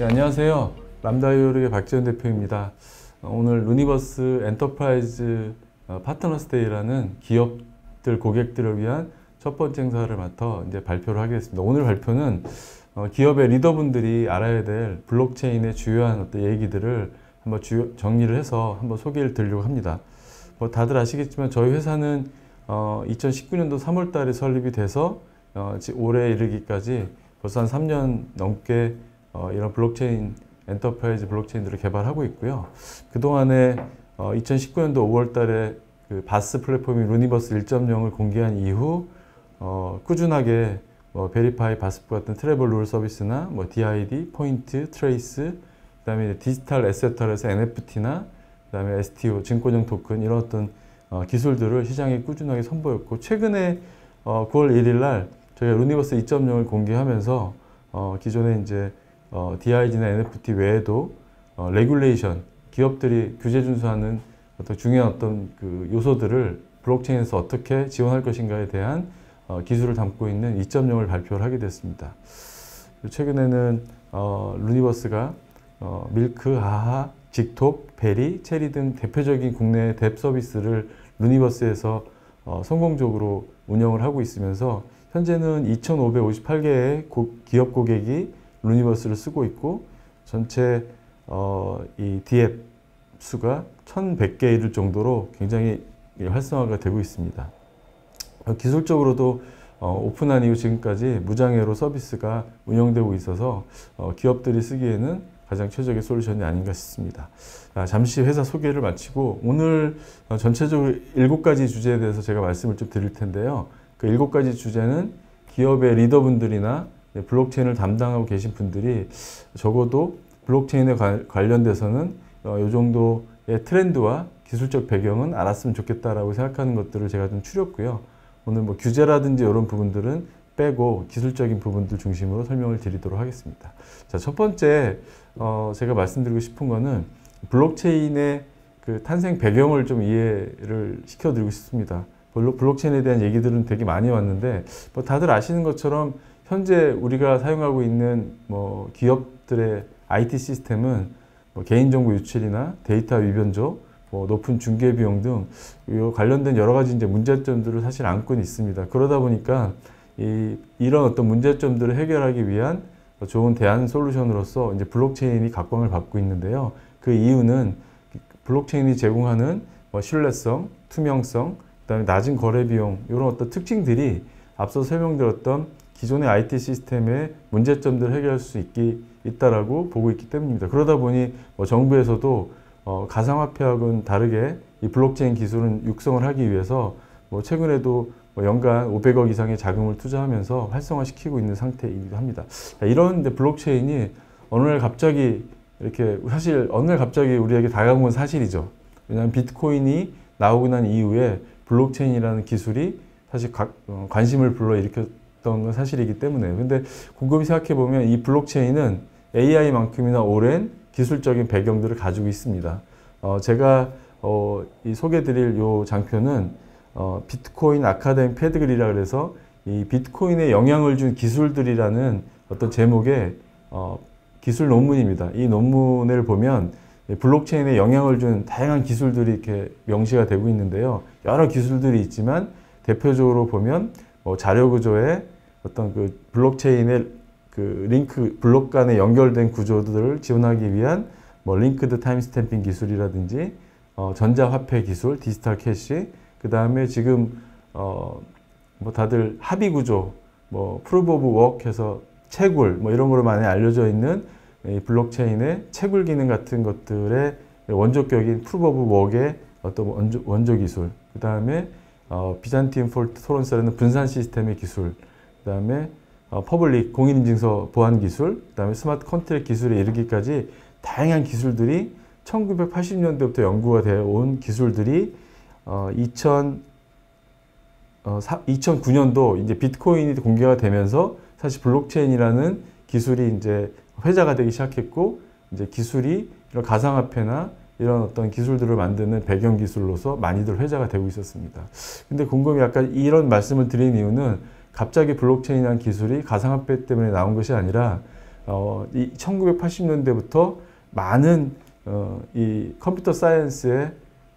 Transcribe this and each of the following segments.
안녕하세요. 람다이오르의 박지현 대표입니다. 오늘 루니버스 엔터프라이즈 파트너스 데이라는 기업들, 고객들을 위한 첫 번째 행사를 맡아 이제 발표를 하게 됐습니다. 오늘 발표는 기업의 리더분들이 알아야 될 블록체인의 주요한 어떤 얘기들을 한번 정리를 해서 한번 소개를 드리려고 합니다. 다들 아시겠지만 저희 회사는 2019년도 3월 달에 설립이 돼서 올해 이르기까지 벌써 한 3년 넘게 이런 블록체인, 엔터프라이즈 블록체인들을 개발하고 있고요. 그동안에 2019년도 5월 달에 그 바스 플랫폼인 루니버스 1.0을 공개한 이후 꾸준하게 베리파이, 바스프 같은 트래블 룰 서비스나 DID, 포인트, 트레이스, 그다음에 디지털 에세터에서 NFT나 그다음에 STO, 증권형 토큰 이런 어떤 기술들을 시장에 꾸준하게 선보였고, 최근에 9월 1일 날 저희가 루니버스 2.0을 공개하면서 기존에 이제 DID나 NFT 외에도 레귤레이션, 기업들이 규제 준수하는 어떤 중요한 어떤 그 요소들을 블록체인에서 어떻게 지원할 것인가에 대한 기술을 담고 있는 2.0을 발표를 하게 됐습니다. 최근에는 루니버스가 밀크, 하하, 직톡, 베리, 체리 등 대표적인 국내 뎁 서비스를 루니버스에서 성공적으로 운영을 하고 있으면서 현재는 2,558개의 기업 고객이 루니버스를 쓰고 있고, 전체 이 디앱 수가 1,100개에 이를 정도로 굉장히 활성화가 되고 있습니다. 기술적으로도 오픈한 이후 지금까지 무장애로 서비스가 운영되고 있어서 기업들이 쓰기에는 가장 최적의 솔루션이 아닌가 싶습니다. 잠시 회사 소개를 마치고 오늘 전체적으로 7가지 주제에 대해서 제가 말씀을 좀 드릴 텐데요. 그 7가지 주제는 기업의 리더분들이나 블록체인을 담당하고 계신 분들이 적어도 블록체인에 관련돼서는 이 정도의 트렌드와 기술적 배경은 알았으면 좋겠다라고 생각하는 것들을 제가 좀 추렸고요. 오늘 규제라든지 이런 부분들은 빼고 기술적인 부분들 중심으로 설명을 드리도록 하겠습니다. 자, 첫 번째 제가 말씀드리고 싶은 거는 블록체인의 그 탄생 배경을 좀 이해를 시켜드리고 싶습니다. 블록체인에 대한 얘기들은 되게 많이 왔는데 다들 아시는 것처럼 현재 우리가 사용하고 있는 기업들의 IT 시스템은 개인정보 유출이나 데이터 위변조, 높은 중개 비용 등 관련된 여러 가지 이제 문제점들을 사실 안고 있습니다. 그러다 보니까 이런 어떤 문제점들을 해결하기 위한 좋은 대안 솔루션으로서 이제 블록체인이 각광을 받고 있는데요. 그 이유는 블록체인이 제공하는 신뢰성, 투명성, 그다음에 낮은 거래 비용 이런 어떤 특징들이 앞서 설명드렸던 기존의 IT 시스템의 문제점들을 해결할 수 있다라고 보고 있기 때문입니다. 그러다 보니 정부에서도 가상화폐하고는 다르게 이 블록체인 기술은 육성을 하기 위해서 최근에도 연간 500억 이상의 자금을 투자하면서 활성화시키고 있는 상태이기도 합니다. 이런 블록체인이 어느 날 갑자기 이렇게, 사실 어느 날 갑자기 우리에게 다가온 건 사실이죠. 왜냐하면 비트코인이 나오고 난 이후에 블록체인이라는 기술이 사실 관심을 불러일으켰던 건 사실이기 때문에. 근데 곰곰이 생각해 보면 이 블록체인은 AI만큼이나 오랜 기술적인 배경들을 가지고 있습니다. 제가 이 소개드릴 요 장표는 비트코인 아카데믹 패드그리라 그래서 이 비트코인에 영향을 준 기술들이라는 어떤 제목의 기술 논문입니다. 이 논문을 보면 블록체인에 영향을 준 다양한 기술들이 이렇게 명시가 되고 있는데요. 여러 기술들이 있지만 대표적으로 보면 자료 구조의 어떤 그 블록체인의 그 링크, 블록 간에 연결된 구조들을 지원하기 위한 링크드 타임스탬핑 기술이라든지 전자화폐 기술, 디지털 캐시, 그 다음에 지금 다들 합의 구조, 프루프 오브 워크 해서 채굴 이런 거로 많이 알려져 있는 이 블록체인의 채굴 기능 같은 것들의 원조격인 프루프 오브 워크의 어떤 원조 기술, 그 다음에 비잔티움 폴트 토런스라는 분산 시스템의 기술, 그 다음에 퍼블릭 공인인증서 보안 기술, 그 다음에 스마트 컨트랙 기술에 이르기까지 다양한 기술들이 1980년대부터 연구가 되어 온 기술들이 2009년도 이제 비트코인이 공개가 되면서 사실 블록체인이라는 기술이 이제 회자가 되기 시작했고, 이제 기술이 이런 가상화폐나 이런 어떤 기술들을 만드는 배경 기술로서 많이들 회자가 되고 있었습니다. 근데 곰곰이 약간 이런 말씀을 드린 이유는 갑자기 블록체인이라는 기술이 가상화폐 때문에 나온 것이 아니라 이 1980년대부터 많은 이 컴퓨터 사이언스의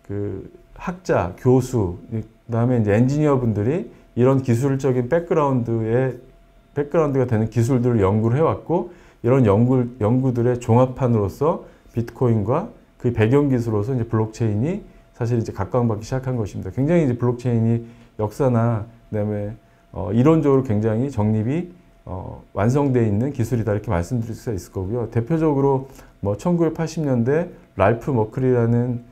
그 학자, 교수, 그다음에 이제 엔지니어 분들이 이런 기술적인 백그라운드가 되는 기술들을 연구를 해왔고, 이런 연구들의 종합판으로서 비트코인과 그 배경 기술로서 이제 블록체인이 사실 이제 각광받기 시작한 것입니다. 굉장히 이제 블록체인이 역사나 그다음에 이론적으로 굉장히 정립이 완성되어 있는 기술이다, 이렇게 말씀드릴 수가 있을 거고요. 대표적으로 뭐 1980년대 랄프 머클이라는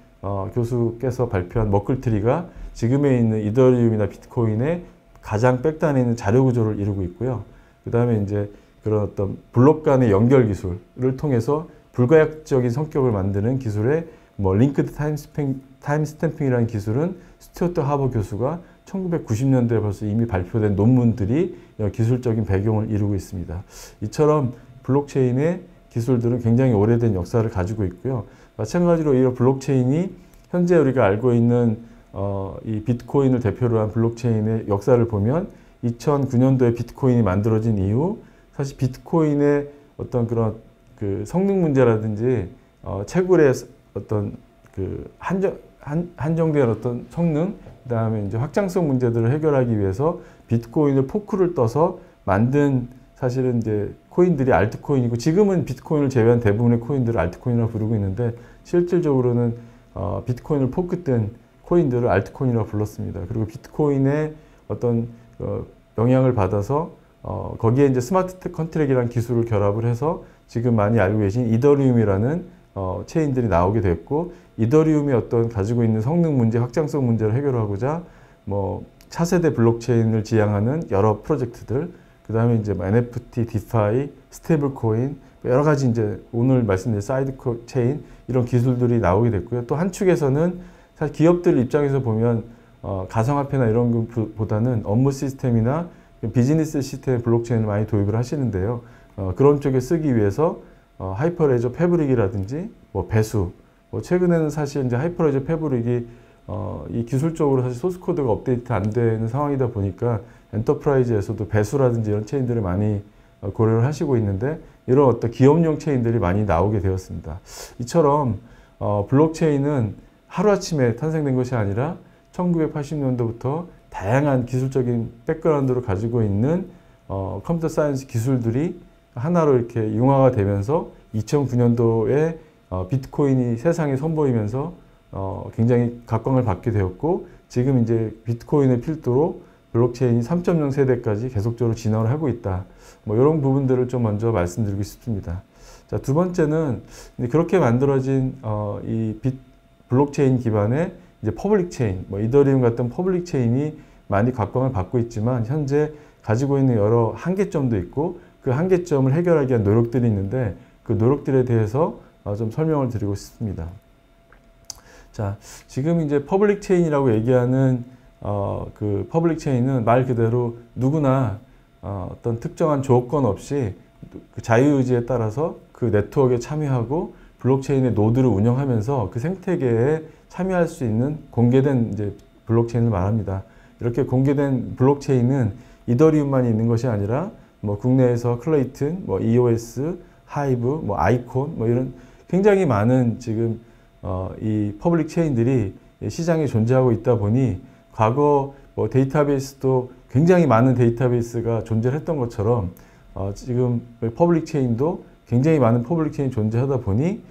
교수께서 발표한 머클트리가 지금에 있는 이더리움이나 비트코인의 가장 백단에 있는 자료 구조를 이루고 있고요. 그 다음에 이제 그런 어떤 블록 간의 연결 기술을 통해서 불가역적인 성격을 만드는 기술의 뭐 링크드 타임 스탬핑이라는 기술은 스튜어트 하버 교수가 1990년대에 벌써 이미 발표된 논문들이 기술적인 배경을 이루고 있습니다. 이처럼 블록체인의 기술들은 굉장히 오래된 역사를 가지고 있고요. 마찬가지로 이 블록체인이 현재 우리가 알고 있는 이 비트코인을 대표로 한 블록체인의 역사를 보면 2009년도에 비트코인이 만들어진 이후 사실 비트코인의 어떤 그런 그 성능 문제라든지 채굴의 어떤 그 한정된 어떤 성능, 그 다음에 이제 확장성 문제들을 해결하기 위해서 비트코인을 포크를 떠서 만든 사실은 이제 코인들이 알트코인이고, 지금은 비트코인을 제외한 대부분의 코인들을 알트코인이라고 부르고 있는데, 실질적으로는 비트코인을 포크 뜬 코인들을 알트코인이라고 불렀습니다. 그리고 비트코인의 어떤 영향을 받아서 거기에 이제 스마트 컨트랙이라는 기술을 결합을 해서 지금 많이 알고 계신 이더리움이라는 체인들이 나오게 됐고, 이더리움이 어떤 가지고 있는 성능 문제, 확장성 문제를 해결하고자 뭐 차세대 블록체인을 지향하는 여러 프로젝트들, 그 다음에 이제 NFT, 디파이, 스테이블 코인, 여러 가지 이제 오늘 말씀드린 사이드 체인, 이런 기술들이 나오게 됐고요. 또 한 축에서는 사실 기업들 입장에서 보면 가상화폐나 이런 것보다는 업무 시스템이나 비즈니스 시스템 블록체인을 많이 도입을 하시는데요. 그런 쪽에 쓰기 위해서 하이퍼레저 패브릭이라든지 뭐 배수, 뭐 최근에는 사실 이제 하이퍼레저 패브릭이 이 기술적으로 사실 소스 코드가 업데이트 안 되는 상황이다 보니까 엔터프라이즈에서도 배수라든지 이런 체인들을 많이 고려를 하시고 있는데, 이런 어떤 기업용 체인들이 많이 나오게 되었습니다. 이처럼 블록체인은 하루아침에 탄생된 것이 아니라 1980년도부터 다양한 기술적인 백그라운드를 가지고 있는 컴퓨터 사이언스 기술들이 하나로 이렇게 융화가 되면서 2009년도에 비트코인이 세상에 선보이면서 굉장히 각광을 받게 되었고, 지금 이제 비트코인을 필두로 블록체인이 3.0 세대까지 계속적으로 진화를 하고 있다. 뭐 이런 부분들을 좀 먼저 말씀드리고 싶습니다. 자, 두 번째는 그렇게 만들어진 이 블록체인 기반의 이제 퍼블릭 체인, 뭐 이더리움 같은 퍼블릭 체인이 많이 각광을 받고 있지만, 현재 가지고 있는 여러 한계점도 있고, 그 한계점을 해결하기 위한 노력들이 있는데, 그 노력들에 대해서 좀 설명을 드리고 싶습니다. 자, 지금 이제 퍼블릭 체인이라고 얘기하는 그 퍼블릭 체인은 말 그대로 누구나 어떤 특정한 조건 없이 그 자유의지에 따라서 그 네트워크에 참여하고 블록체인의 노드를 운영하면서 그 생태계에 참여할 수 있는 공개된 이제 블록체인을 말합니다. 이렇게 공개된 블록체인은 이더리움만 있는 것이 아니라 뭐 국내에서 클레이튼, 뭐 EOS, 하이브, 뭐 아이콘, 뭐 이런 굉장히 많은 지금 이 퍼블릭 체인들이 시장에 존재하고 있다 보니, 과거 뭐 데이터베이스도 굉장히 많은 데이터베이스가 존재했던 것처럼 지금 퍼블릭 체인도 굉장히 많은 퍼블릭 체인이 존재하다 보니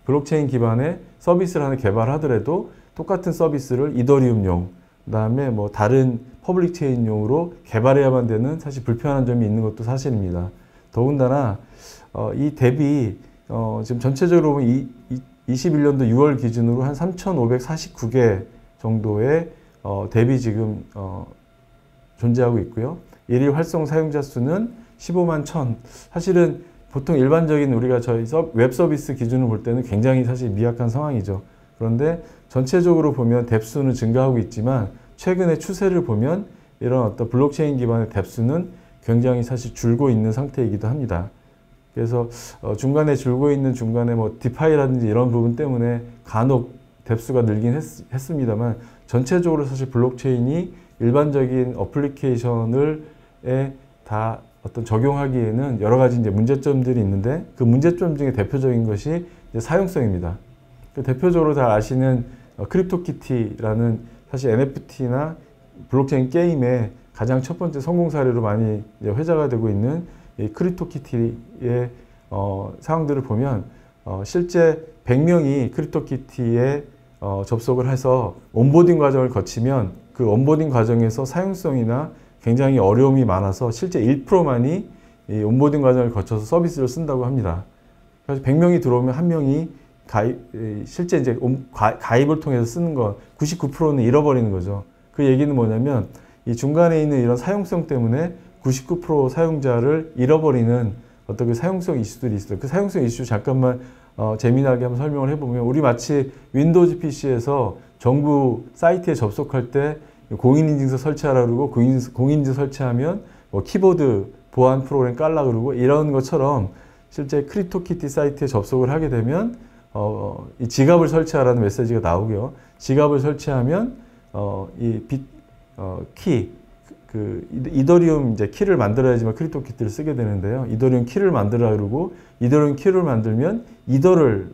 블록체인 기반의 서비스를 하나 개발하더라도 똑같은 서비스를 이더리움용, 그 다음에 뭐 다른 퍼블릭 체인용으로 개발해야만 되는 사실 불편한 점이 있는 것도 사실입니다. 더군다나 이 대비 지금 전체적으로 보면 21년도 6월 기준으로 한 3,549개 정도의 대비 지금 존재하고 있고요. 일일 활성 사용자 수는 15만 1,000. 사실은 보통 일반적인 우리가 저희 웹 서비스 기준으로 볼 때는 굉장히 사실 미약한 상황이죠. 그런데 전체적으로 보면 뎁수는 증가하고 있지만, 최근의 추세를 보면 이런 어떤 블록체인 기반의 뎁수는 굉장히 사실 줄고 있는 상태이기도 합니다. 그래서 중간에 줄고 있는 중간에 뭐 디파이라든지 이런 부분 때문에 간혹 뎁수가 늘긴 했습니다만, 전체적으로 사실 블록체인이 일반적인 어플리케이션을 다 어떤 적용하기에는 여러 가지 이제 문제점들이 있는데 그 문제점 중에 대표적인 것이 이제 사용성입니다. 대표적으로 잘 아시는 크립토키티라는 사실 NFT나 블록체인 게임의 가장 첫 번째 성공 사례로 많이 회자가 되고 있는 이 크립토키티의 사항들을 보면 실제 100명이 크립토키티에 접속을 해서 온보딩 과정을 거치면 그 온보딩 과정에서 사용성이나 굉장히 어려움이 많아서 실제 1%만이 이 온보딩 과정을 거쳐서 서비스를 쓴다고 합니다. 그래서 100명이 들어오면 1명이 실제 이제 가입을 통해서 쓰는 거 99%는 잃어버리는 거죠. 그 얘기는 뭐냐면 이 중간에 있는 이런 사용성 때문에 99% 사용자를 잃어버리는 어떤 그 사용성 이슈들이 있어요. 그 사용성 이슈 잠깐만 재미나게 한번 설명을 해보면 우리 마치 윈도우즈 PC에서 정부 사이트에 접속할 때 공인인증서 설치하라 그러고 공인인증서 설치하면 뭐 키보드 보안 프로그램 깔라 그러고 이런 것처럼 실제 크립토키티 사이트에 접속을 하게 되면 이 지갑을 설치하라는 메시지가 나오고요. 지갑을 설치하면 이더리움 이제 키를 만들어야지만 크립토키티를 쓰게 되는데요. 이더리움 키를 만들라 그러고 이더리움 키를 만들면 이더를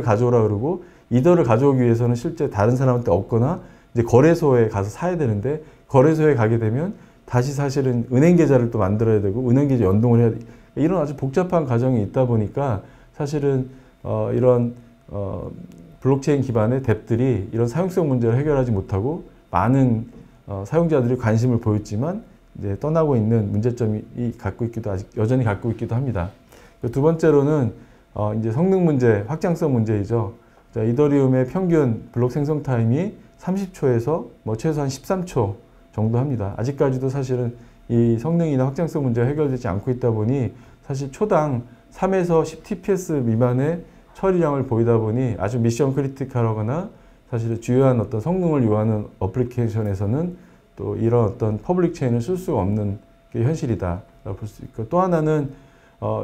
가져오라 그러고 이더를 가져오기 위해서는 실제 다른 사람한테 없거나 이제 거래소에 가서 사야 되는데 거래소에 가게 되면 다시 사실은 은행 계좌를 또 만들어야 되고 은행 계좌 연동을 해야 돼. 이런 아주 복잡한 과정이 있다 보니까 사실은 이런 블록체인 기반의 덱들이 이런 사용성 문제를 해결하지 못하고 많은 사용자들이 관심을 보였지만 이제 떠나고 있는 문제점이 아직 여전히 갖고 있기도 합니다. 두 번째로는 이제 성능 문제, 확장성 문제이죠. 자, 이더리움의 평균 블록 생성 타임이 30초에서 뭐 최소한 13초 정도 합니다. 아직까지도 사실은 이 성능이나 확장성 문제가 해결되지 않고 있다 보니 사실 초당 3에서 10TPS 미만의 처리량을 보이다 보니 아주 미션 크리티컬하거나 사실 주요한 어떤 성능을 요하는 어플리케이션에서는 또 이런 어떤 퍼블릭 체인을 쓸 수가 없는 게 현실이다라고 볼 수 있고 또 하나는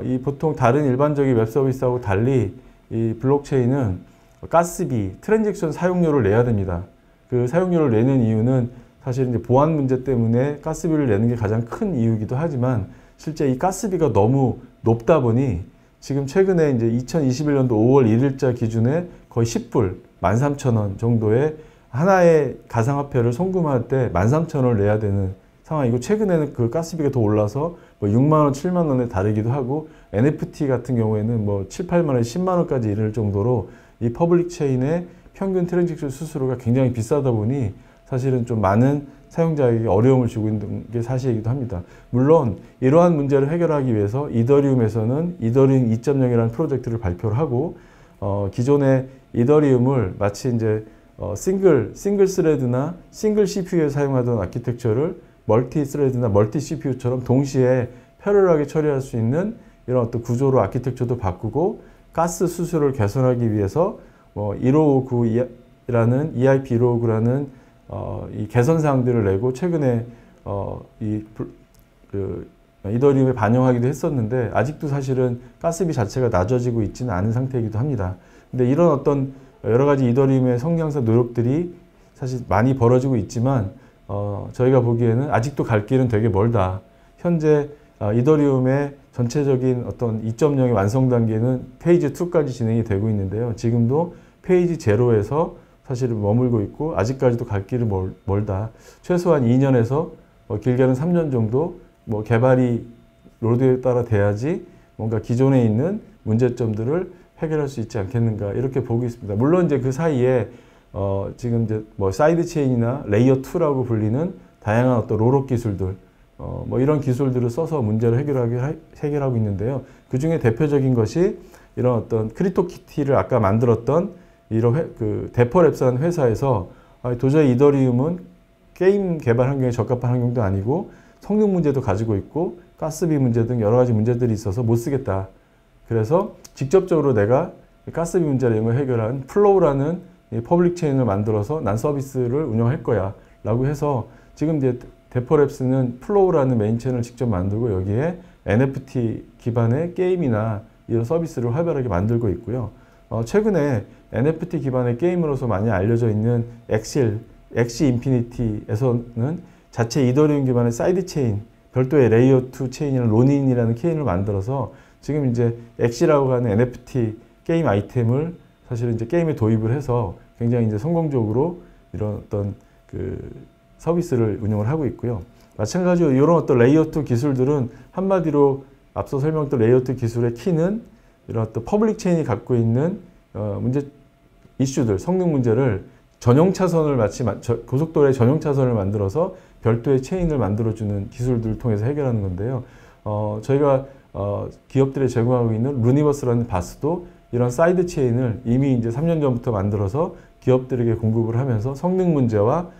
이 보통 다른 일반적인 웹 서비스하고 달리 이 블록체인은 가스비, 트랜잭션 사용료를 내야 됩니다. 그 사용료를 내는 이유는 사실 이제 보안 문제 때문에 가스비를 내는 게 가장 큰 이유이기도 하지만 실제 이 가스비가 너무 높다 보니 지금 최근에 이제 2021년도 5월 1일자 기준에 거의 10불, 13,000원 정도의 하나의 가상화폐를 송금할 때 13,000원을 내야 되는 상황이고 최근에는 그 가스비가 더 올라서 뭐 6만원, 7만원에 다르기도 하고 NFT 같은 경우에는 뭐 7, 8만원, 10만원까지 이를 정도로 이 퍼블릭 체인의 평균 트랜잭션 수수료가 굉장히 비싸다 보니 사실은 좀 많은 사용자에게 어려움을 주고 있는 게 사실이기도 합니다. 물론 이러한 문제를 해결하기 위해서 이더리움에서는 이더리움 2.0이라는 프로젝트를 발표를 하고 기존의 이더리움을 마치 이제 싱글 스레드나 싱글 CPU에 사용하던 아키텍처를 멀티 스레드나 멀티 CPU처럼 동시에 패러럴하게 처리할 수 있는 이런 어떤 구조로 아키텍처도 바꾸고 가스 수수료를 개선하기 위해서 1559라는 EIP 1559라는 이 개선 사항들을 내고 최근에 이더리움에 반영하기도 했었는데 아직도 사실은 가스비 자체가 낮아지고 있지는 않은 상태이기도 합니다. 근데 이런 어떤 여러 가지 이더리움의 성장사 노력들이 사실 많이 벌어지고 있지만 저희가 보기에는 아직도 갈 길은 되게 멀다. 현재 이더리움의 전체적인 어떤 2.0의 완성 단계는 페이지 2까지 진행이 되고 있는데요. 지금도 페이지 0에서 사실은 머물고 있고 아직까지도 갈 길은 멀다. 최소한 2년에서 길게는 3년 정도 개발이 로드에 따라 돼야지 뭔가 기존에 있는 문제점들을 해결할 수 있지 않겠는가 이렇게 보고 있습니다. 물론 이제 그 사이에 지금 이제 사이드 체인이나 레이어 2라고 불리는 다양한 어떤 롤업 기술들 이런 기술들을 써서 문제를 해결하고 있는데요. 그 중에 대표적인 것이 이런 어떤 크립토키티를 아까 만들었던 이런 데퍼랩스라는 회사에서 도저히 이더리움은 게임 개발 환경에 적합한 환경도 아니고 성능 문제도 가지고 있고 가스비 문제 등 여러 가지 문제들이 있어서 못 쓰겠다. 그래서 직접적으로 내가 가스비 문제를 해결한 플로우라는 퍼블릭 체인을 만들어서 난 서비스를 운영할 거야 라고 해서 지금 이제 데퍼랩스는 플로우라는 메인 체인을 직접 만들고 여기에 NFT 기반의 게임이나 이런 서비스를 활발하게 만들고 있고요. 최근에 NFT 기반의 게임으로서 많이 알려져 있는 엑시 인피니티에서는 자체 이더리움 기반의 사이드 체인 별도의 레이어 2 체인이라는 로닌이라는 체인을 만들어서 지금 이제 엑시라고 하는 NFT 게임 아이템을 사실은 이제 게임에 도입을 해서 굉장히 이제 성공적으로 이런 어떤 그 서비스를 운영을 하고 있고요. 마찬가지로 이런 어떤 레이어 2 기술들은 한마디로 앞서 설명했던 레이어 2 기술의 키는 이런 어떤 퍼블릭 체인이 갖고 있는 이슈들, 성능 문제를 전용 차선을 마치 고속도로의 전용 차선을 만들어서 별도의 체인을 만들어주는 기술들을 통해서 해결하는 건데요. 저희가 기업들에 제공하고 있는 루니버스라는 바스도 이런 사이드 체인을 이미 이제 3년 전부터 만들어서 기업들에게 공급을 하면서 성능 문제와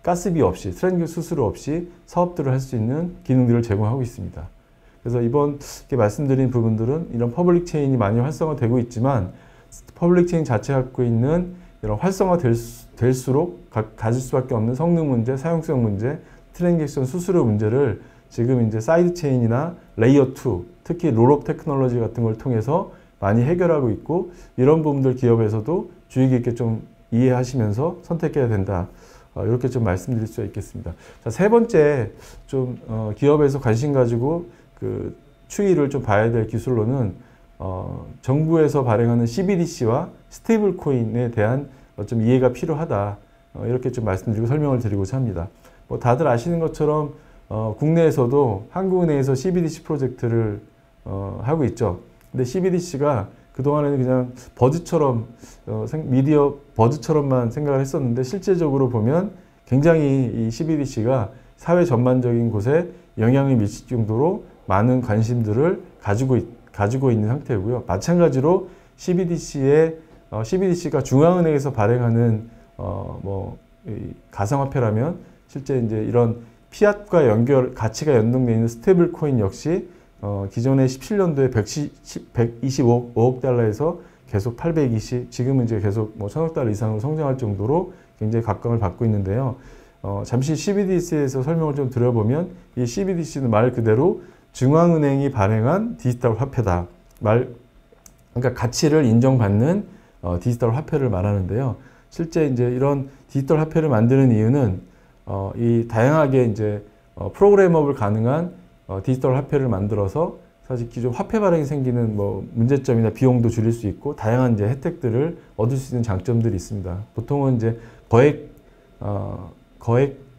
가스비 없이, 트렌드 수수료 없이 사업들을 할 수 있는 기능들을 제공하고 있습니다. 그래서 이번 말씀드린 부분들은 이런 퍼블릭 체인이 많이 활성화되고 있지만 퍼블릭 체인 자체가 갖고 있는 이런 활성화될수록 가질 수밖에 없는 성능 문제, 사용성 문제, 트랜잭션 수수료 문제를 지금 이제 사이드 체인이나 레이어 2, 특히 롤업 테크놀로지 같은 걸 통해서 많이 해결하고 있고 이런 부분들 기업에서도 주의 깊게 좀 이해하시면서 선택해야 된다. 이렇게 좀 말씀드릴 수 있겠습니다. 자, 세 번째 좀 기업에서 관심 가지고 그 추이를 좀 봐야 될 기술로는 정부에서 발행하는 CBDC와 스테이블 코인에 대한 좀 이해가 필요하다. 이렇게 좀 말씀드리고 설명을 드리고자 합니다. 뭐 다들 아시는 것처럼 국내에서도 한국은행에서 CBDC 프로젝트를 하고 있죠. 근데 CBDC가 그동안에는 그냥 버즈처럼 미디어 버즈처럼만 생각을 했었는데 실제적으로 보면 굉장히 이 CBDC가 사회 전반적인 곳에 영향을 미칠 정도로 많은 관심들을 가지고 있는 상태고요. 마찬가지로 CBDC가 중앙은행에서 발행하는 가상화폐라면 실제 이제 이런 피앗과 가치가 연동되어 있는 스테이블 코인 역시 기존에 17년도에 125억 달러에서 계속 820, 지금은 이제 계속 뭐 1000억 달러 이상으로 성장할 정도로 굉장히 각광을 받고 있는데요. 잠시 CBDC에서 설명을 좀 드려보면 이 CBDC는 말 그대로 중앙은행이 발행한 디지털 화폐다. 그러니까 가치를 인정받는 디지털 화폐를 말하는데요. 실제 이제 이런 디지털 화폐를 만드는 이유는 이 다양하게 이제 프로그래머블 가능한 디지털 화폐를 만들어서 사실 기존 화폐 발행이 생기는 뭐 문제점이나 비용도 줄일 수 있고 다양한 이제 혜택들을 얻을 수 있는 장점들이 있습니다. 보통은 이제 거액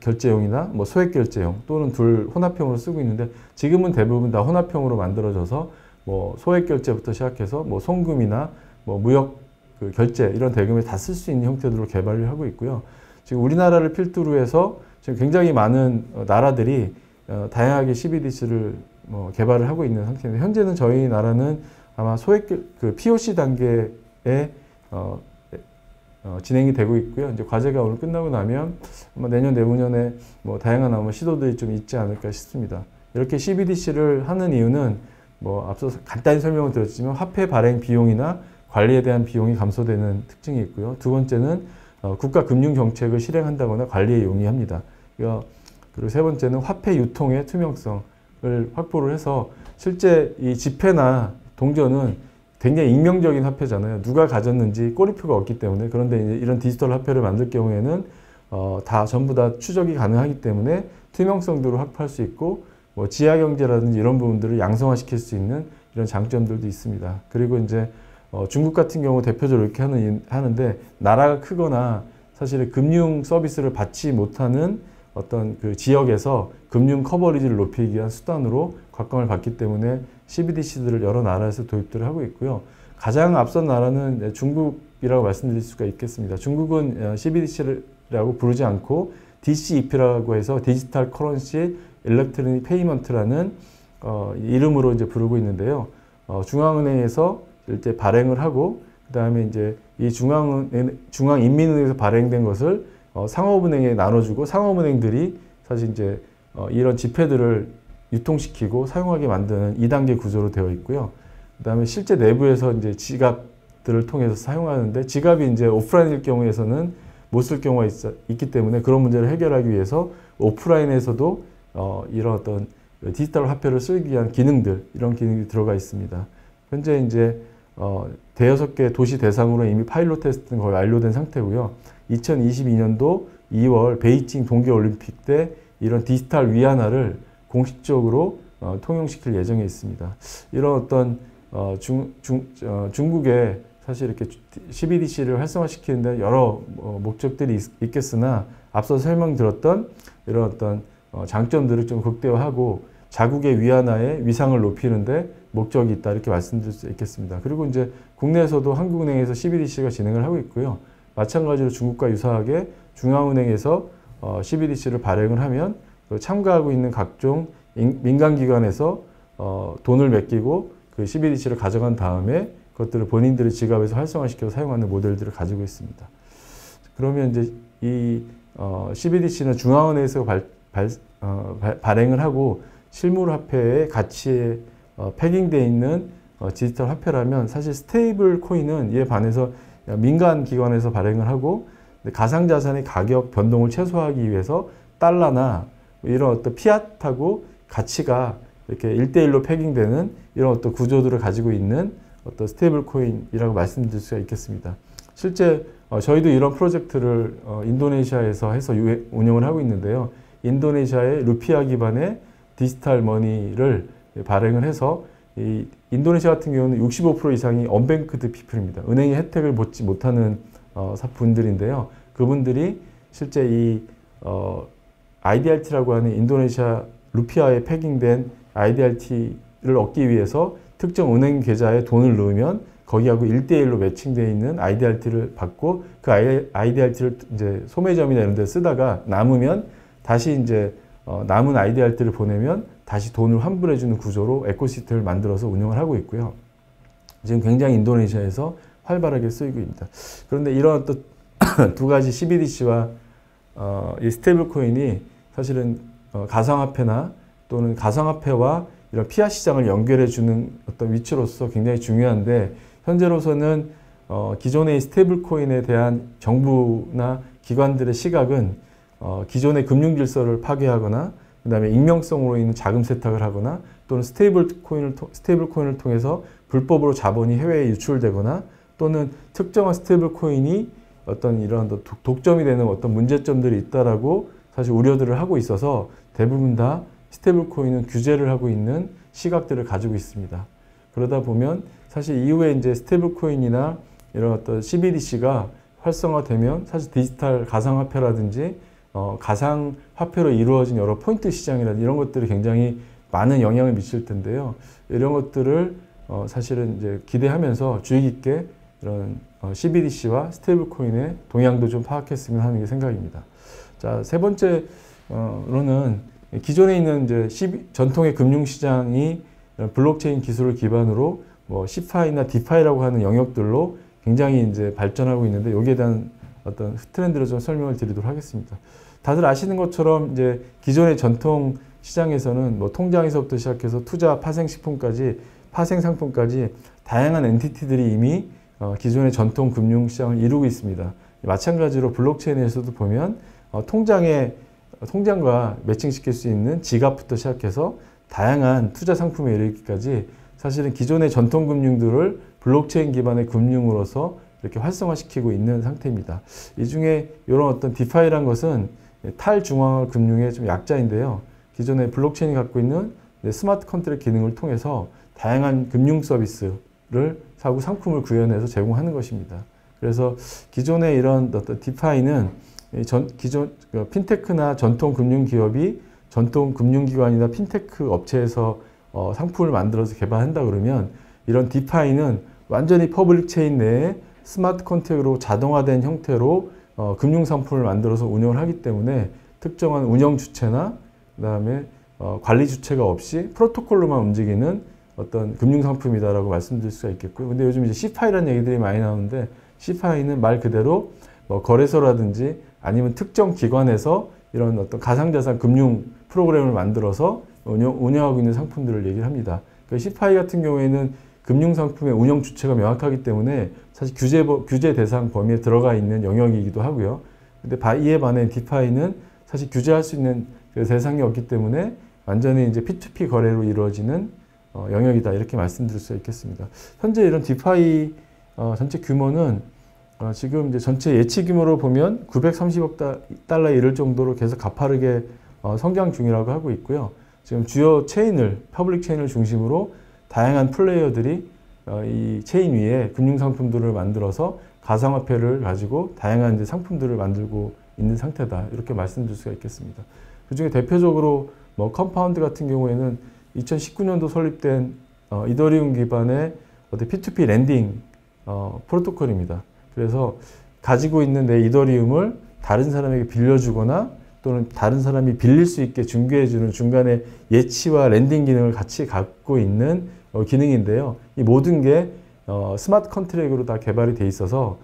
결제용이나 뭐 소액 결제용 또는 둘 혼합형으로 쓰고 있는데 지금은 대부분 다 혼합형으로 만들어져서 뭐 소액 결제부터 시작해서 뭐 송금이나 뭐 무역 그 결제 이런 대금에 다 쓸 수 있는 형태들로 개발을 하고 있고요. 지금 우리나라를 필두로 해서 지금 굉장히 많은 나라들이 다양하게 CBDC를 개발을 하고 있는 상태인데 현재는 저희 나라는 아마 소액 그 POC 단계에 진행이 되고 있고요. 이제 과제가 오늘 끝나고 나면 아마 내년 내후년에 뭐 다양한 아마 시도들이 좀 있지 않을까 싶습니다. 이렇게 CBDC를 하는 이유는 뭐 앞서 간단히 설명을 드렸지만 화폐 발행 비용이나 관리에 대한 비용이 감소되는 특징이 있고요. 두 번째는 국가 금융 정책을 실행한다거나 관리에 용이합니다. 그리고 세 번째는 화폐 유통의 투명성을 확보를 해서 실제 이 지폐나 동전은 굉장히 익명적인 화폐잖아요. 누가 가졌는지 꼬리표가 없기 때문에. 그런데 이제 이런 디지털 화폐를 만들 경우에는 전부 다 추적이 가능하기 때문에 투명성도를 확보할 수 있고 뭐 지하경제라든지 이런 부분들을 양성화시킬 수 있는 이런 장점들도 있습니다. 그리고 이제 중국 같은 경우 대표적으로 이렇게 하는데 나라가 크거나 사실 금융 서비스를 받지 못하는 어떤 그 지역에서 금융 커버리지를 높이기 위한 수단으로 각광을 받기 때문에 CBDC들을 여러 나라에서 도입들을 하고 있고요. 가장 앞선 나라는 중국이라고 말씀드릴 수가 있겠습니다. 중국은 CBDC라고 부르지 않고 DCEP라고 해서 디지털 커런시 일렉트로닉 페이먼트라는 이름으로 이제 부르고 있는데요. 중앙은행에서 일제 발행을 하고 그다음에 이제 이 중앙인민은행에서 발행된 것을 상업은행에 나눠주고 상업은행들이 사실 이제 이런 지폐들을 유통시키고 사용하게 만드는 2단계 구조로 되어 있고요. 그다음에 실제 내부에서 이제 지갑들을 통해서 사용하는데 지갑이 이제 오프라인일 경우에서는 못 쓸 경우가 있기 때문에 그런 문제를 해결하기 위해서 오프라인에서도 이런 어떤 디지털 화폐를 쓰기 위한 기능들 이런 기능이 들어가 있습니다. 현재 이제 대여섯 개 도시 대상으로 이미 파일럿 테스트는 거의 완료된 상태고요. 2022년도 2월 베이징 동계올림픽 때 이런 디지털 위안화를 공식적으로 통용시킬 예정에 있습니다. 이런 어떤 중국에 사실 이렇게 CBDC를 활성화시키는데 여러 목적들이 있겠으나 앞서 설명드렸던 이런 어떤 장점들을 좀 극대화하고 자국의 위안화의 위상을 높이는데 목적이 있다 이렇게 말씀드릴 수 있겠습니다. 그리고 이제 국내에서도 한국은행에서 CBDC가 진행을 하고 있고요. 마찬가지로 중국과 유사하게 중앙은행에서 CBDC를 발행을 하면 참가하고 있는 각종 민간기관에서 돈을 맡기고 그 CBDC를 가져간 다음에 그것들을 본인들의 지갑에서 활성화시켜서 사용하는 모델들을 가지고 있습니다. 그러면 이제 이 CBDC는 중앙은행에서 발행을 하고 실물화폐의 가치에 패깅되어 있는 디지털 화폐라면 사실 스테이블 코인은 이에 반해서 민간 기관에서 발행을 하고 가상자산의 가격 변동을 최소화하기 위해서 달러나 이런 어떤 피앗하고 가치가 이렇게 1대1로 패깅되는 이런 어떤 구조들을 가지고 있는 어떤 스테이블 코인이라고 말씀드릴 수가 있겠습니다. 실제 저희도 이런 프로젝트를 인도네시아에서 해서 운영을 하고 있는데요. 인도네시아의 루피아 기반의 디지털 머니를 발행을 해서 이 인도네시아 같은 경우는 65% 이상이 언뱅크드 피플입니다. 은행의 혜택을 받지 못하는 분들인데요. 그분들이 실제 이 IDRT라고 하는 인도네시아 루피아에 패깅된 IDRT를 얻기 위해서 특정 은행 계좌에 돈을 넣으면 거기하고 1대1로 매칭되어 있는 IDRT를 받고 그 IDRT를 이제 소매점이나 이런 데 쓰다가 남으면 다시 이제 남은 IDRT를 보내면 다시 돈을 환불해주는 구조로 에코시스템을 만들어서 운영을 하고 있고요. 지금 굉장히 인도네시아에서 활발하게 쓰이고 있습니다. 그런데 이런 또 두 가지 CBDC와 이 스테이블 코인이 사실은 가상화폐나 또는 가상화폐와 이런 피아 시장을 연결해주는 어떤 위치로서 굉장히 중요한데 현재로서는 기존의 스테이블 코인에 대한 정부나 기관들의 시각은 기존의 금융 질서를 파괴하거나 그 다음에 익명성으로 있는 자금 세탁을 하거나 또는 스테이블 코인을 통해서 불법으로 자본이 해외에 유출되거나 또는 특정한 스테이블 코인이 어떤 이런 독점이 되는 어떤 문제점들이 있다라고 사실 우려들을 하고 있어서 대부분 다 스테이블 코인은 규제를 하고 있는 시각들을 가지고 있습니다. 그러다 보면 사실 이후에 이제 스테이블 코인이나 이런 어떤 CBDC가 활성화되면 사실 디지털 가상화폐라든지 가상화폐로 이루어진 여러 포인트 시장이라든지 이런 것들이 굉장히 많은 영향을 미칠 텐데요. 이런 것들을 사실은 이제 기대하면서 주의 깊게 이런 CBDC와 스테이블 코인의 동향도 좀 파악했으면 하는 게 생각입니다. 자, 세 번째로는 기존에 있는 이제 전통의 금융시장이 블록체인 기술을 기반으로 뭐 CeFi나 DeFi라고 하는 영역들로 굉장히 이제 발전하고 있는데 여기에 대한 어떤 트렌드를 좀 설명을 드리도록 하겠습니다. 다들 아시는 것처럼 이제 기존의 전통 시장에서는 뭐 통장에서부터 시작해서 투자, 파생식품까지, 파생상품까지 다양한 엔티티들이 이미 기존의 전통 금융시장을 이루고 있습니다. 마찬가지로 블록체인에서도 보면 통장과 매칭시킬 수 있는 지갑부터 시작해서 다양한 투자 상품에 이르기까지 사실은 기존의 전통 금융들을 블록체인 기반의 금융으로서 이렇게 활성화시키고 있는 상태입니다. 이 중에 이런 어떤 디파이란 것은 탈중앙화 금융의 좀 약자인데요. 기존의 블록체인이 갖고 있는 스마트 컨트랙 기능을 통해서 다양한 금융 서비스를 사고 상품을 구현해서 제공하는 것입니다. 그래서 기존의 이런 어떤 디파이는 기존 핀테크나 전통 금융 기업이 전통 금융기관이나 핀테크 업체에서 상품을 만들어서 개발한다 그러면 이런 디파이는 완전히 퍼블릭 체인 내에 스마트 컨트랙으로 자동화된 형태로 금융 상품을 만들어서 운영을 하기 때문에 특정한 운영 주체나 그다음에 관리 주체가 없이 프로토콜로만 움직이는 어떤 금융 상품이다라고 말씀드릴 수가 있겠고요. 근데 요즘 이제 CeFi라는 얘기들이 많이 나오는데 CeFi는 말 그대로 뭐 거래소라든지 아니면 특정 기관에서 이런 어떤 가상자산 금융 프로그램을 만들어서 운영하고 있는 상품들을 얘기를 합니다. 그러니까 CeFi 같은 경우에는 금융상품의 운영 주체가 명확하기 때문에 사실 규제 대상 범위에 들어가 있는 영역이기도 하고요. 근데 이에 반해 디파이는 사실 규제할 수 있는 그 대상이 없기 때문에 완전히 이제 P2P 거래로 이루어지는 영역이다 이렇게 말씀드릴 수 있겠습니다. 현재 이런 디파이 전체 규모는 지금 이제 전체 예치 규모로 보면 930억 달러에 이를 정도로 계속 가파르게 성장 중이라고 하고 있고요. 지금 주요 체인을, 퍼블릭 체인을 중심으로 다양한 플레이어들이 이 체인 위에 금융상품들을 만들어서 가상화폐를 가지고 다양한 이제 상품들을 만들고 있는 상태다. 이렇게 말씀드릴 수가 있겠습니다. 그 중에 대표적으로 뭐 컴파운드 같은 경우에는 2019년도 설립된 이더리움 기반의 P2P 랜딩 프로토콜입니다. 그래서 가지고 있는 내 이더리움을 다른 사람에게 빌려주거나 또는 다른 사람이 빌릴 수 있게 중개해주는 중간에 예치와 랜딩 기능을 같이 갖고 있는 기능인데요. 이 모든 게 스마트 컨트랙으로 다 개발이 돼 있어서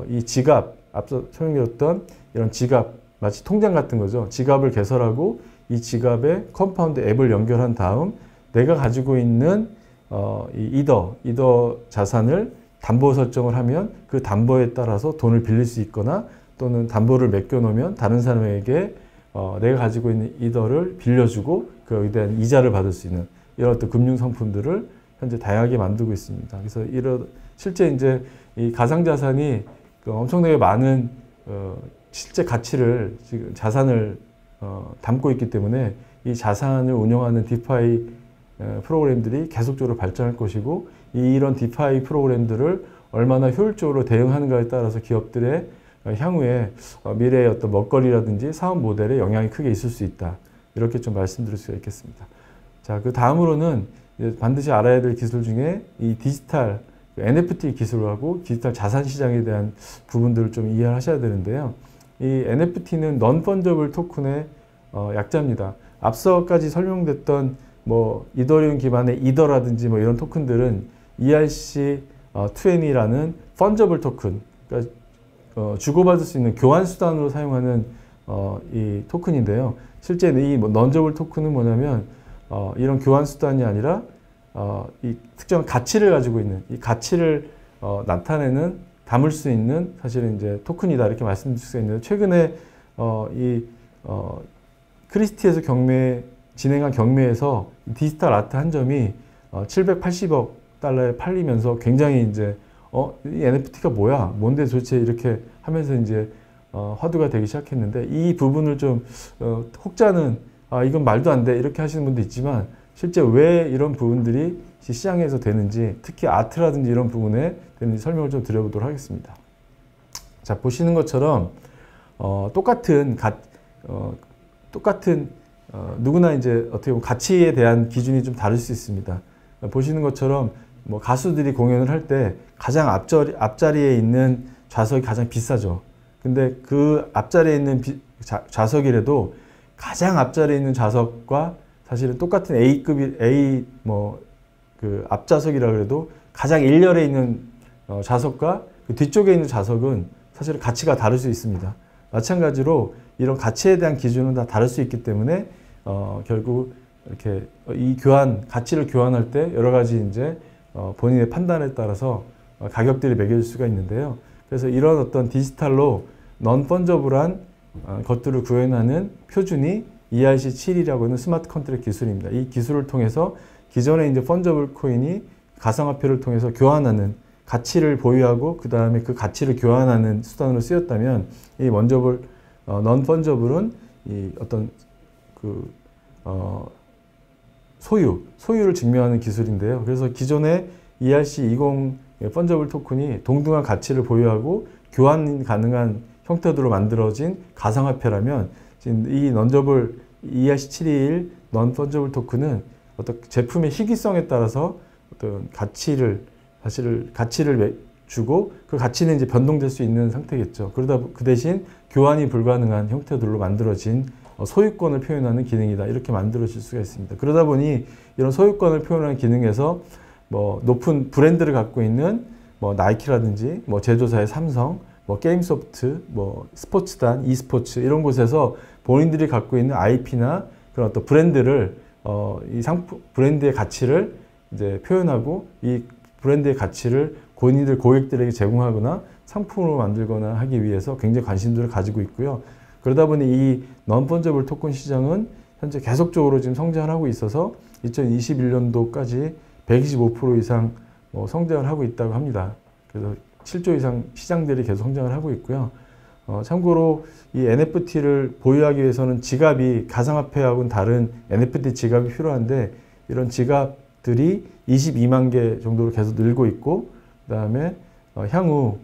이 지갑, 앞서 설명드렸던 이런 지갑, 마치 통장 같은 거죠. 지갑을 개설하고 이 지갑에 컴파운드 앱을 연결한 다음 내가 가지고 있는 이 이더 자산을 담보 설정을 하면 그 담보에 따라서 돈을 빌릴 수 있거나 또는 담보를 맡겨놓으면 다른 사람에게 내가 가지고 있는 이더를 빌려주고 그에 대한 이자를 받을 수 있는 이런 어떤 금융상품들을 현재 다양하게 만들고 있습니다. 그래서 실제 이제 이 가상자산이 엄청나게 많은 실제 가치를 지금 자산을 담고 있기 때문에 이 자산을 운영하는 디파이 프로그램들이 계속적으로 발전할 것이고 이런 디파이 프로그램들을 얼마나 효율적으로 대응하는가에 따라서 기업들의 향후에 미래의 어떤 먹거리라든지 사업 모델에 영향이 크게 있을 수 있다. 이렇게 좀 말씀드릴 수가 있겠습니다. 자, 그 다음으로는 반드시 알아야 될 기술 중에 이 디지털 NFT 기술하고 디지털 자산 시장에 대한 부분들을 좀 이해하셔야 되는데요. 이 NFT는 non-fungible 토큰의 약자입니다. 앞서까지 설명됐던 뭐 이더리움 기반의 이더라든지 뭐 이런 토큰들은 ERC20라는 fungible 토큰, 그러니까 주고받을 수 있는 교환 수단으로 사용하는 이 토큰인데요. 실제 이 non-fungible 토큰은 뭐냐면 이런 교환 수단이 아니라 이 특정한 가치를 가지고 있는 이 가치를 나타내는 담을 수 있는 사실은 이제 토큰이다 이렇게 말씀드릴 수가 있는데 최근에 크리스티에서 진행한 경매에서 디지털 아트 한 점이 780억 달러에 팔리면서 굉장히 이제 이 NFT가 뭐야? 뭔데 도대체 이렇게 하면서 이제 화두가 되기 시작했는데 이 부분을 좀 혹자는 이건 말도 안 돼 이렇게 하시는 분도 있지만 실제 왜 이런 부분들이 시장에서 되는지 특히 아트라든지 이런 부분에 되는지 설명을 좀 드려보도록 하겠습니다. 자, 보시는 것처럼 똑같은 누구나 이제 어떻게 보면 가치에 대한 기준이 좀 다를 수 있습니다. 보시는 것처럼 뭐 가수들이 공연을 할 때 가장 앞자리에 있는 좌석이 가장 비싸죠. 근데 그 앞자리에 있는 좌석이라도 가장 앞자리에 있는 좌석과 사실은 똑같은 A급이 그 앞좌석이라 그래도 가장 일렬에 있는 좌석과 그 뒤쪽에 있는 좌석은 사실은 가치가 다를 수 있습니다. 마찬가지로 이런 가치에 대한 기준은 다 다를 수 있기 때문에 결국 이렇게 가치를 교환할 때 여러 가지 이제 본인의 판단에 따라서 가격들이 매겨질 수가 있는데요. 그래서 이런 어떤 디지털로 non-fungible한 것들을 구현하는 표준이 ERC7이라고 하는 스마트 컨트랙 기술입니다. 이 기술을 통해서 기존에 이제 펀저블 코인이 가상화폐를 통해서 교환하는 가치를 보유하고 그 다음에 그 가치를 교환하는 수단으로 쓰였다면 이 non-fungible은 이 어떤 소유를 증명하는 기술인데요. 그래서 기존의 ERC20 펀저블 토큰이 동등한 가치를 보유하고 교환 가능한 형태로 만들어진 가상화폐라면 이 ERC721 non-fungible 토큰은 어떤 제품의 희귀성에 따라서 어떤 가치를 주고 그 가치는 이제 변동될 수 있는 상태겠죠. 그러다 그 대신 교환이 불가능한 형태들로 만들어진 소유권을 표현하는 기능이다. 이렇게 만들어질 수가 있습니다. 그러다 보니 이런 소유권을 표현하는 기능에서 뭐 높은 브랜드를 갖고 있는 뭐 나이키라든지 뭐 제조사의 삼성, 뭐 게임소프트, 뭐 스포츠단, e스포츠 이런 곳에서 본인들이 갖고 있는 IP나 그런 어떤 브랜드를 브랜드의 가치를 이제 표현하고 이 브랜드의 가치를 고객들에게 제공하거나 상품으로 만들거나 하기 위해서 굉장히 관심들을 가지고 있고요. 그러다 보니 이 non-fungible 토큰 시장은 현재 계속적으로 지금 성장을 하고 있어서 2021년도까지 125% 이상 성장을 하고 있다고 합니다. 그래서 7조 이상 시장들이 계속 성장을 하고 있고요. 참고로 이 NFT를 보유하기 위해서는 지갑이 가상화폐하고는 다른 NFT 지갑이 필요한데 이런 지갑들이 22만 개 정도로 계속 늘고 있고 그다음에 향후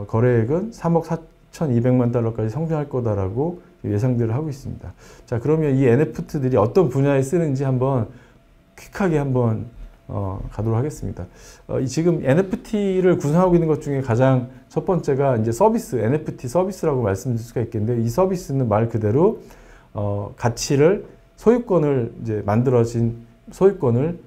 거래액은 3억 4,200만 달러까지 성장할 거다라고 예상들을 하고 있습니다. 자, 그러면 이 NFT들이 어떤 분야에 쓰는지 한번 퀵하게 한번 가도록 하겠습니다. 지금 NFT를 구성하고 있는 것 중에 가장 첫 번째가 이제 서비스, NFT 서비스라고 말씀드릴 수가 있겠는데 이 서비스는 말 그대로 가치를 소유권을 이제 만들어진 소유권을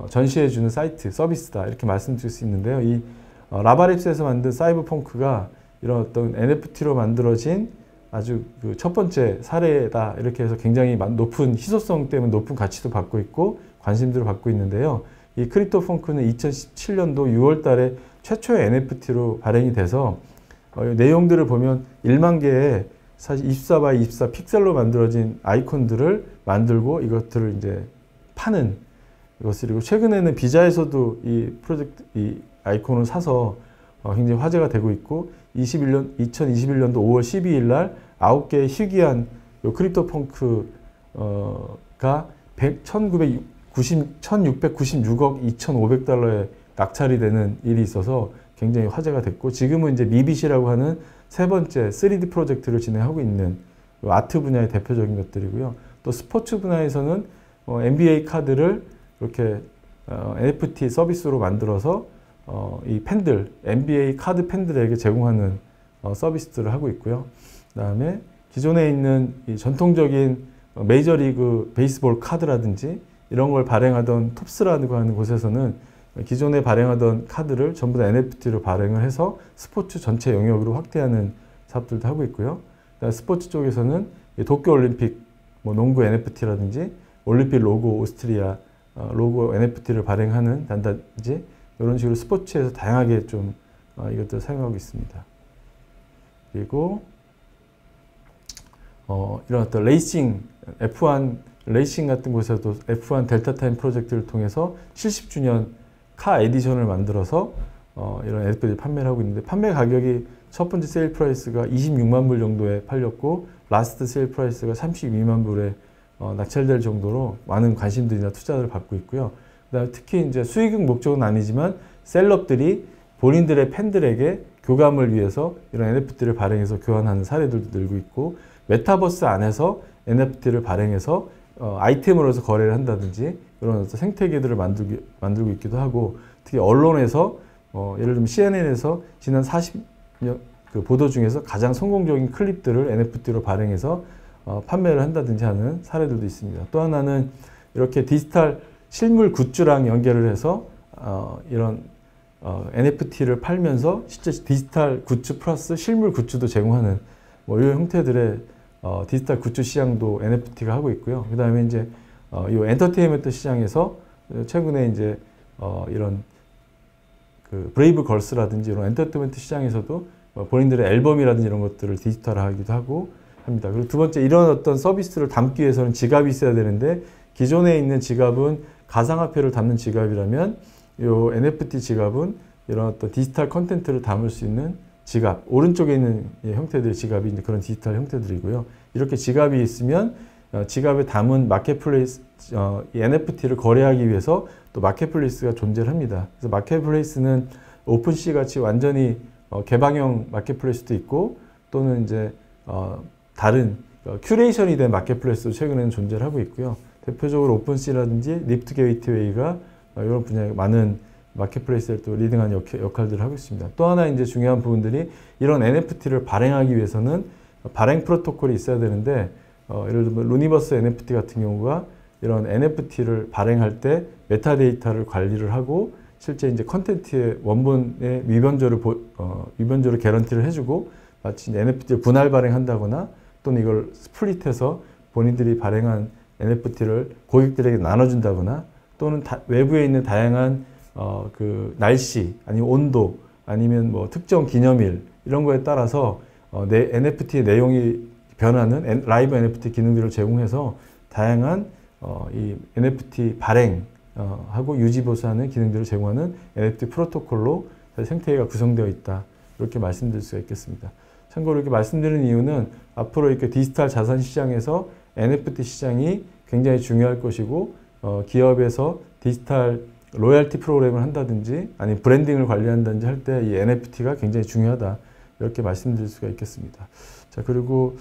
전시해주는 사이트, 서비스다 이렇게 말씀드릴 수 있는데요. 이 라바립스에서 만든 사이버펑크가 이런 어떤 NFT로 만들어진 아주 그 첫 번째 사례다 이렇게 해서 굉장히 높은 희소성 때문에 높은 가치도 받고 있고 관심들을 받고 있는데요. 이 크립토펑크는 2017년도 6월 달에 최초의 NFT로 발행이 돼서 내용들을 보면 1만 개의 사실 24x24 픽셀로 만들어진 아이콘들을 만들고 이것들을 이제 파는 것이고 최근에는 비자에서도 이 프로젝트 이 아이콘을 사서 굉장히 화제가 되고 있고 2021년도 5월 12일 날 9개의 희귀한 크립토펑크가 1696억 2,500달러에 낙찰이 되는 일이 있어서 굉장히 화제가 됐고 지금은 이제 미빗이라고 하는 세 번째 3D 프로젝트를 진행하고 있는 아트 분야의 대표적인 것들이고요. 또 스포츠 분야에서는 NBA 카드를 이렇게 NFT 서비스로 만들어서 이 팬들, NBA 카드 팬들에게 제공하는 서비스들을 하고 있고요. 그 다음에 기존에 있는 이 전통적인 메이저리그 베이스볼 카드라든지 이런 걸 발행하던 톱스라고 하는 곳에서는 기존에 발행하던 카드를 전부 다 NFT로 발행을 해서 스포츠 전체 영역으로 확대하는 사업들도 하고 있고요. 스포츠 쪽에서는 도쿄올림픽 농구 NFT라든지 올림픽 로고 오스트리아 로고 NFT를 발행하는 단지 이런 식으로 스포츠에서 다양하게 좀 이것들을 사용하고 있습니다. 그리고 이런 어떤 레이싱, F1 레이싱 같은 곳에서도 F1 델타 타임 프로젝트를 통해서 70주년 카 에디션을 만들어서 이런 NFT를 판매를 하고 있는데 판매 가격이 첫 번째 세일 프라이스가 26만 불 정도에 팔렸고 라스트 세일 프라이스가 32만 불에 낙찰될 정도로 많은 관심들이나 투자를 받고 있고요. 그다음에 특히 이제 수익은 목적은 아니지만 셀럽들이 본인들의 팬들에게 교감을 위해서 이런 NFT를 발행해서 교환하는 사례들도 늘고 있고 메타버스 안에서 NFT를 발행해서 아이템으로서 거래를 한다든지 이런 어떤 생태계들을 만들고 있기도 하고 특히 언론에서 예를 들면 CNN에서 지난 40년 그 보도 중에서 가장 성공적인 클립들을 NFT로 발행해서 판매를 한다든지 하는 사례들도 있습니다. 또 하나는 이렇게 디지털 실물 굿즈랑 연결을 해서 이런 NFT를 팔면서 실제 디지털 굿즈 플러스 실물 굿즈도 제공하는 이런 형태들의 디지털 굿즈 시장도 NFT가 하고 있고요. 그 다음에 이제 이 엔터테인먼트 시장에서 최근에 이제 이런 그 브레이브 걸스라든지 이런 엔터테인먼트 시장에서도 본인들의 앨범이라든지 이런 것들을 디지털화하기도 하고 합니다. 그리고 두 번째 이런 어떤 서비스를 담기 위해서는 지갑이 있어야 되는데 기존에 있는 지갑은 가상화폐를 담는 지갑이라면 이 NFT 지갑은 이런 어떤 디지털 컨텐츠를 담을 수 있는 지갑, 오른쪽에 있는 형태들의 지갑이 이제 그런 디지털 형태들이고요. 이렇게 지갑이 있으면 지갑에 담은 마켓플레이스, 이 NFT를 거래하기 위해서 또 마켓플레이스가 존재를 합니다. 그래서 마켓플레이스는 오픈시 같이 완전히 개방형 마켓플레이스도 있고 또는 이제 다른 큐레이션이 된 마켓플레이스도 최근에는 존재를 하고 있고요. 대표적으로 오픈시라든지 리프트 게이트웨이가 이런 분야에 많은 마켓플레이스를 또 리딩하는 역할들을 하고 있습니다. 또 하나 이제 중요한 부분들이 이런 NFT를 발행하기 위해서는 발행 프로토콜이 있어야 되는데 예를 들면 루니버스 NFT 같은 경우가 이런 NFT를 발행할 때 메타데이터를 관리를 하고 실제 이제 컨텐츠의 원본의 위변조를 개런티를 해주고 마치 NFT를 분할 발행한다거나 또는 이걸 스플릿해서 본인들이 발행한 NFT를 고객들에게 나눠준다거나 또는 외부에 있는 다양한 그 날씨 아니면 온도 아니면 뭐 특정 기념일 이런 거에 따라서 내 NFT의 내용이 변하는 라이브 NFT 기능들을 제공해서 다양한 이 NFT 발행 하고 유지 보수하는 기능들을 제공하는 NFT 프로토콜로 생태계가 구성되어 있다 이렇게 말씀드릴 수가 있겠습니다. 참고로 이렇게 말씀드리는 이유는 앞으로 이렇게 디지털 자산 시장에서 NFT 시장이 굉장히 중요할 것이고, 기업에서 디지털 로열티 프로그램을 한다든지 아니면 브랜딩을 관리한다든지 할 때 이 NFT가 굉장히 중요하다, 이렇게 말씀드릴 수가 있겠습니다. 자, 그리고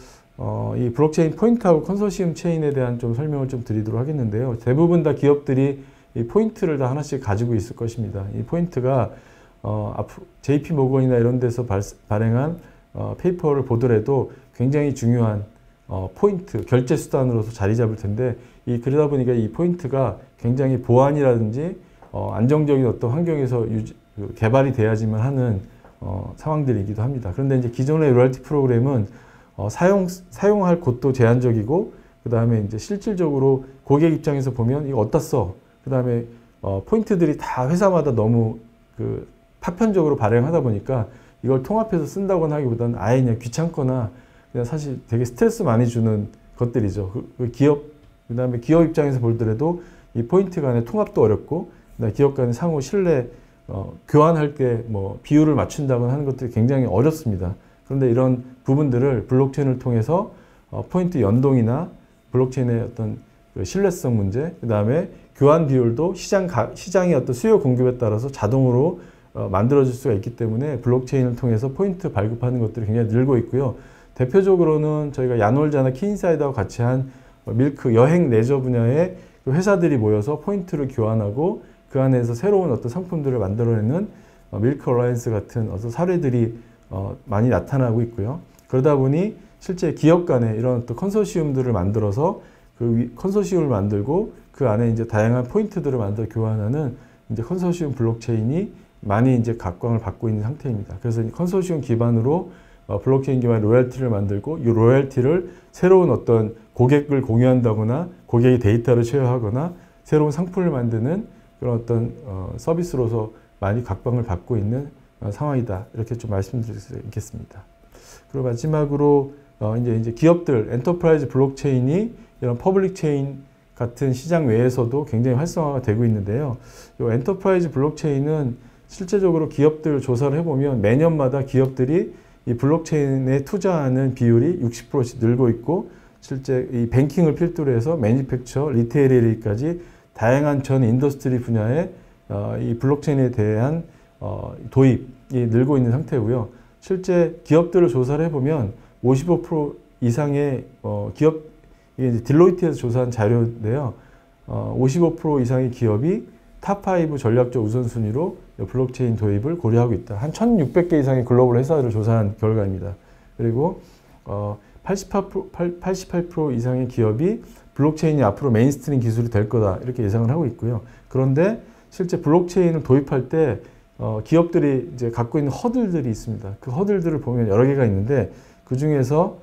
이 블록체인 포인트하고 컨소시엄 체인에 대한 좀 설명을 좀 드리도록 하겠는데요. 대부분 다 기업들이 이 포인트를 다 하나씩 가지고 있을 것입니다. 이 포인트가 JP 모건이나 이런 데서 발행한 페이퍼를 보더라도 굉장히 중요한 포인트, 결제 수단으로서 자리 잡을 텐데, 그러다 보니까 이 포인트가 굉장히 보안이라든지 안정적인 어떤 환경에서 개발이 돼야지만 하는 상황들이기도 합니다. 그런데 이제 기존의 로열티 프로그램은 사용할 곳도 제한적이고, 그 다음에 이제 실질적으로 고객 입장에서 보면 이거 어디다 써? 그 다음에 포인트들이 다 회사마다 너무 파편적으로 발행하다 보니까 이걸 통합해서 쓴다거나 하기보다는 아예 그냥 귀찮거나 그냥 사실 되게 스트레스 많이 주는 것들이죠. 그 다음에 기업 입장에서 보더라도 이 포인트 간의 통합도 어렵고, 기업 간의 상호 신뢰, 교환할 때 뭐 비율을 맞춘다거나 하는 것들이 굉장히 어렵습니다. 그런데 이런 부분들을 블록체인을 통해서 포인트 연동이나 블록체인의 어떤 신뢰성 문제, 그 다음에 교환 비율도 시장의 어떤 수요 공급에 따라서 자동으로 만들어질 수가 있기 때문에 블록체인을 통해서 포인트 발급하는 것들이 굉장히 늘고 있고요. 대표적으로는 저희가 야놀자나 키인사이드하고 같이 한 밀크 여행 레저 분야의 회사들이 모여서 포인트를 교환하고 그 안에서 새로운 어떤 상품들을 만들어내는 밀크 얼라이언스 같은 어떤 사례들이 많이 나타나고 있고요. 그러다 보니 실제 기업 간에 이런 어떤 컨소시엄들을 만들어서 컨소시엄을 만들고 그 안에 이제 다양한 포인트들을 만들어 교환하는 이제 컨소시엄 블록체인이 많이 이제 각광을 받고 있는 상태입니다. 그래서 이 컨소시엄 기반으로 블록체인 기반 로열티를 만들고, 이 로열티를 새로운 어떤 고객을 공유한다거나 고객이 데이터를 쉐어하거나 새로운 상품을 만드는 그런 어떤 서비스로서 많이 각광을 받고 있는 상황이다, 이렇게 좀 말씀드릴 수 있겠습니다. 그리고 마지막으로 이제 기업들, 엔터프라이즈 블록체인이 이런 퍼블릭 체인 같은 시장 외에서도 굉장히 활성화가 되고 있는데요. 이 엔터프라이즈 블록체인은 실제적으로 기업들 조사를 해보면 매년마다 기업들이 이 블록체인에 투자하는 비율이 60%씩 늘고 있고, 실제 이 뱅킹을 필두로 해서 매니팩처, 리테일까지 다양한 전 인더스트리 분야에 이 블록체인에 대한 도입이 늘고 있는 상태고요. 실제 기업들을 조사를 해보면 55% 이상의 기업, 이게 이제 딜로이트에서 조사한 자료인데요. 55% 이상의 기업이 탑5 전략적 우선순위로 블록체인 도입을 고려하고 있다. 한 1,600개 이상의 글로벌 회사들을 조사한 결과입니다. 그리고 88% 이상의 기업이 블록체인이 앞으로 메인스트림 기술이 될 거다, 이렇게 예상을 하고 있고요. 그런데 실제 블록체인을 도입할 때 기업들이 이제 갖고 있는 허들들이 있습니다. 그 허들들을 보면 여러 개가 있는데, 그 중에서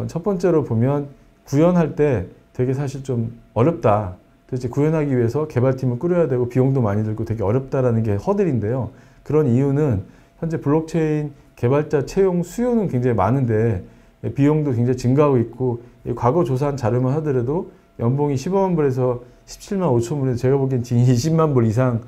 첫 번째로 보면 구현할 때 되게 사실 좀 어렵다. 도대체 구현하기 위해서 개발팀을 꾸려야 되고 비용도 많이 들고 되게 어렵다라는 게 허들인데요. 그런 이유는 현재 블록체인 개발자 채용 수요는 굉장히 많은데 비용도 굉장히 증가하고 있고, 과거 조사한 자료만 하더라도 연봉이 15만 불에서 17만 5천 불에서 제가 보기엔 20만 불 이상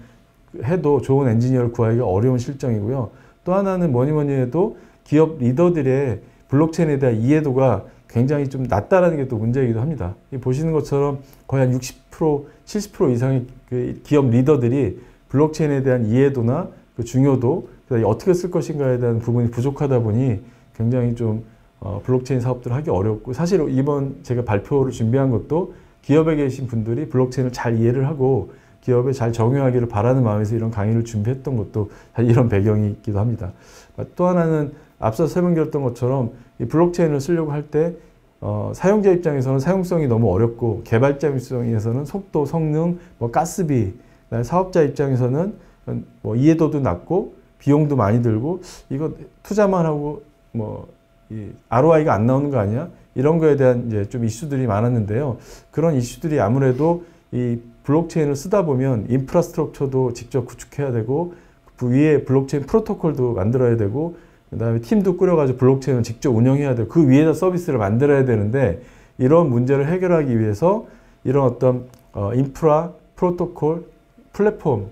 해도 좋은 엔지니어를 구하기가 어려운 실정이고요. 또 하나는 뭐니 해도 기업 리더들의 블록체인에 대한 이해도가 굉장히 좀 낮다라는 게 또 문제이기도 합니다. 보시는 것처럼 거의 한 60%, 70% 이상의 그 기업 리더들이 블록체인에 대한 이해도나 그 중요도, 어떻게 쓸 것인가에 대한 부분이 부족하다 보니 굉장히 좀 블록체인 사업들을 하기 어렵고, 사실 이번 제가 발표를 준비한 것도 기업에 계신 분들이 블록체인을 잘 이해를 하고 기업에 잘 적용하기를 바라는 마음에서 이런 강의를 준비했던 것도 이런 배경이 있기도 합니다. 또 하나는 앞서 설명드렸던 것처럼 이 블록체인을 쓰려고 할 때 사용자 입장에서는 사용성이 너무 어렵고, 개발자 입장에서는 속도, 성능, 가스비, 사업자 입장에서는 이해도도 낮고 비용도 많이 들고, 이거 투자만 하고 이 ROI가 안 나오는 거 아니야? 이런 거에 대한 이제 좀 이슈들이 많았는데요. 그런 이슈들이 아무래도 이 블록체인을 쓰다 보면 인프라스트럭처도 직접 구축해야 되고, 그 위에 블록체인 프로토콜도 만들어야 되고, 그 다음에 팀도 꾸려가지고 블록체인을 직접 운영해야 되고, 그 위에다 서비스를 만들어야 되는데, 이런 문제를 해결하기 위해서 이런 어떤 인프라, 프로토콜, 플랫폼에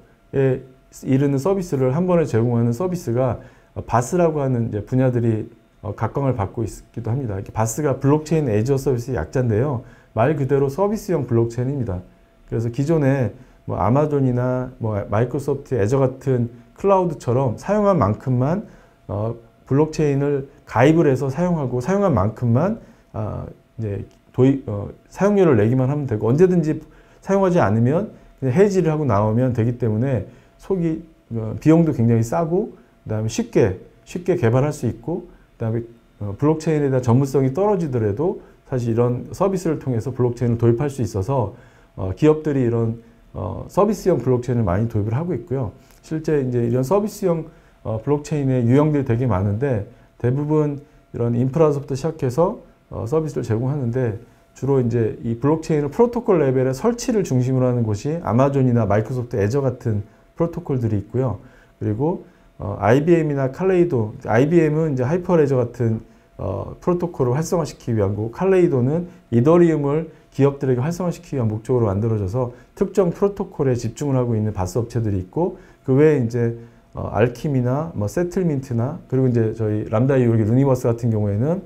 이르는 서비스를 한 번에 제공하는 서비스가 바스라고 하는 이제 분야들이 각광을 받고 있기도 합니다. 바스가 블록체인 애저 서비스의 약자인데요. 말 그대로 서비스형 블록체인입니다. 그래서 기존에 뭐 아마존이나 뭐 마이크로소프트 애저 같은 클라우드처럼 사용한 만큼만 블록체인을 가입을 해서 사용하고 사용한 만큼만 이제 사용료를 내기만 하면 되고 언제든지 사용하지 않으면 그냥 해지를 하고 나오면 되기 때문에 비용도 굉장히 싸고 그다음에 쉽게 개발할 수 있고 그다음에 블록체인에 대한 전문성이 떨어지더라도 사실 이런 서비스를 통해서 블록체인을 도입할 수 있어서 기업들이 이런 서비스형 블록체인을 많이 도입을 하고 있고요. 실제 이제 이런 서비스형 블록체인의 유형들이 되게 많은데 대부분 이런 인프라부터 시작해서 서비스를 제공하는데 주로 이제 이 블록체인을 프로토콜 레벨의 설치를 중심으로 하는 곳이 아마존이나 마이크로소프트 애저 같은 프로토콜들이 있고요. 그리고 IBM이나 칼레이도, IBM은 이제 하이퍼레저 같은 프로토콜을 활성화시키기 위한 거고 칼레이도는 이더리움을 기업들에게 활성화시키기 위한 목적으로 만들어져서 특정 프로토콜에 집중을 하고 있는 바스 업체들이 있고 그 외에 이제 알킴이나 뭐 세틀민트나 그리고 이제 저희 람다 이오르기 루니버스 같은 경우에는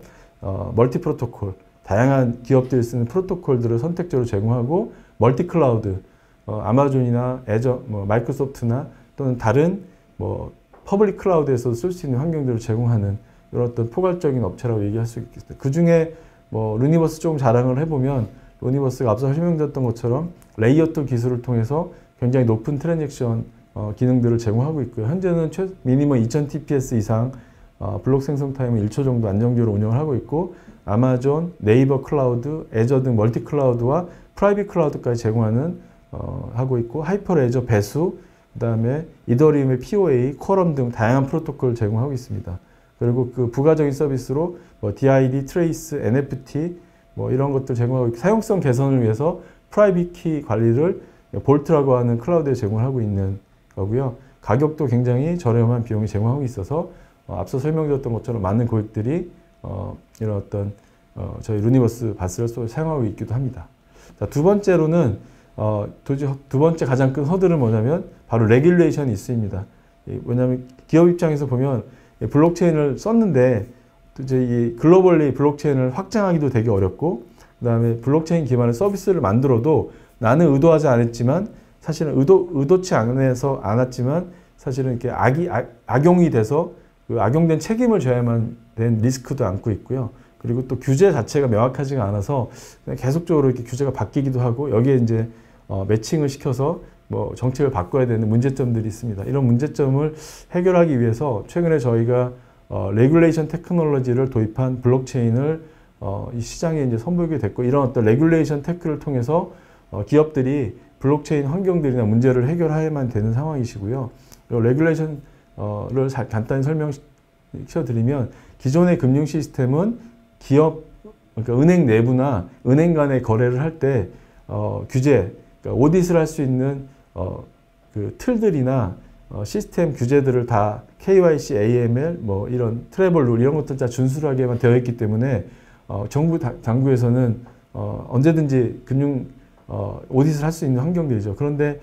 멀티 프로토콜 다양한 기업들이 쓰는 프로토콜들을 선택적으로 제공하고 멀티 클라우드 아마존이나 애저 뭐 마이크로소프트나 또는 다른 뭐 퍼블릭 클라우드에서 쓸 수 있는 환경들을 제공하는 이런 어떤 포괄적인 업체라고 얘기할 수 있겠습니다. 그 중에 뭐 루니버스 조금 자랑을 해보면 루니버스가 앞서 설명드렸던 것처럼 레이어 2 기술을 통해서 굉장히 높은 트랜잭션 기능들을 제공하고 있고요. 현재는 미니멈 2000TPS 이상 블록 생성 타임은 1초 정도 안정적으로 운영을 하고 있고 아마존, 네이버 클라우드, 애저 등 멀티 클라우드와 프라이빗 클라우드까지 제공하는 하고 있고 하이퍼레저 배수, 그 다음에 이더리움의 POA, 쿼럼 등 다양한 프로토콜을 제공하고 있습니다. 그리고 그 부가적인 서비스로 뭐 DID, 트레이스, NFT 뭐 이런 것들 제공하고 있고 사용성 개선을 위해서 프라이빗 키 관리를 볼트라고 하는 클라우드에 제공하고 있는 거고요. 가격도 굉장히 저렴한 비용이 제공하고 있어서 앞서 설명드렸던 것처럼 많은 고객들이 이런 어떤 저희 루니버스 바스를 사용하고 있기도 합니다. 자, 두 번째로는 두 번째 가장 큰 허들은 뭐냐면 바로 레귤레이션이 있습니다. 뭐냐면 기업 입장에서 보면 블록체인을 썼는데 이제 이 글로벌리 블록체인을 확장하기도 되게 어렵고 그 다음에 블록체인 기반의 서비스를 만들어도 나는 의도하지 않았지만 사실은 의도치 않았지만 사실은 이렇게 악용이 돼서 그 악용된 책임을 져야만 된 리스크도 안고 있고요. 그리고 또 규제 자체가 명확하지가 않아서 계속적으로 이렇게 규제가 바뀌기도 하고 여기에 이제 매칭을 시켜서 뭐 정책을 바꿔야 되는 문제점들이 있습니다. 이런 문제점을 해결하기 위해서 최근에 저희가 레귤레이션 테크놀로지를 도입한 블록체인을 이 시장에 이제 선보이게 됐고 이런 어떤 레귤레이션 테크를 통해서 기업들이 블록체인 환경들이나 문제를 해결해야만 되는 상황이시고요. 레귤레이션을 간단히 설명시켜드리면 기존의 금융 시스템은 기업, 그러니까 은행 내부나 은행 간의 거래를 할 때 규제, 그러니까 오디트를 할 수 있는 그 틀들이나 시스템 규제들을 다 KYC, AML, 뭐 이런 트래블 룰 이런 것들 다 준수하게만 되어 있기 때문에 정부 당국에서는 언제든지 금융 오디트를 할 수 있는 환경들이죠. 그런데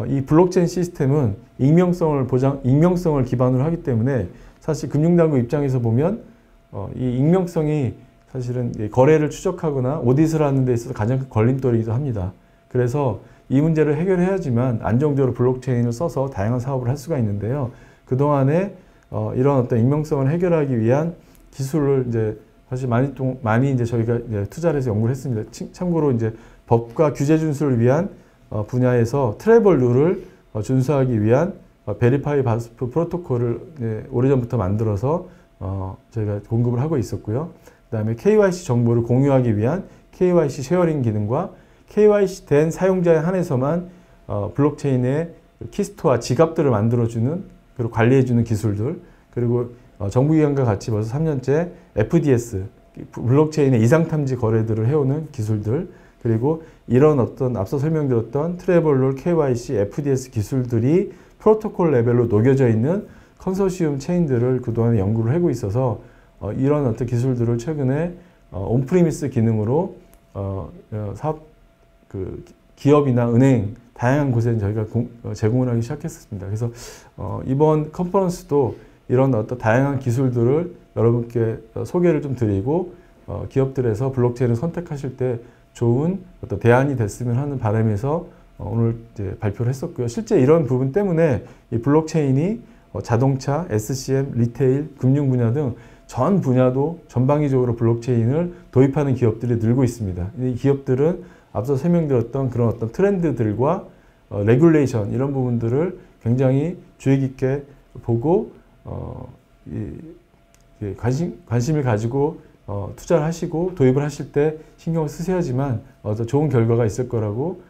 이 블록체인 시스템은 익명성을 기반으로 하기 때문에 사실 금융당국 입장에서 보면 이 익명성이 사실은 거래를 추적하거나 오디트를 하는 데 있어서 가장 큰 걸림돌이기도 합니다. 그래서 이 문제를 해결해야지만 안정적으로 블록체인을 써서 다양한 사업을 할 수가 있는데요. 그동안에 이런 어떤 익명성을 해결하기 위한 기술을 이제 사실 많이 이제 저희가 이제 투자를 해서 연구를 했습니다. 참고로 이제 법과 규제 준수를 위한 분야에서 트래블 룰을 준수하기 위한 베리파이 바스프 프로토콜을 오래전부터 만들어서 저희가 공급을 하고 있었고요. 그 다음에 KYC 정보를 공유하기 위한 KYC 쉐어링 기능과 KYC 된 사용자에 한해서만 블록체인의 키스토와 지갑들을 만들어주는 그리고 관리해주는 기술들 그리고 정부기관과 같이 벌써 3년째 FDS 블록체인의 이상탐지 거래들을 해오는 기술들 그리고 이런 어떤 앞서 설명드렸던 트래블, KYC, FDS 기술들이 프로토콜 레벨로 녹여져 있는 컨소시엄 체인들을 그동안 연구를 하고 있어서 이런 어떤 기술들을 최근에 온프리미스 기능으로 기업이나 은행 다양한 곳에 저희가 제공을 하기 시작했습니다. 그래서 이번 컨퍼런스도 이런 어떤 다양한 기술들을 여러분께 소개를 좀 드리고 기업들에서 블록체인을 선택하실 때 좋은 어떤 대안이 됐으면 하는 바람에서 오늘 이제 발표를 했었고요. 실제 이런 부분 때문에 이 블록체인이 자동차, SCM, 리테일, 금융 분야 등 전 분야도 전방위적으로 블록체인을 도입하는 기업들이 늘고 있습니다. 이 기업들은 앞서 설명드렸던 그런 어떤 트렌드들과 레귤레이션 이런 부분들을 굉장히 주의 깊게 보고 관심을 가지고 투자를 하시고 도입을 하실 때 신경을 쓰셔야지만 더 좋은 결과가 있을 거라고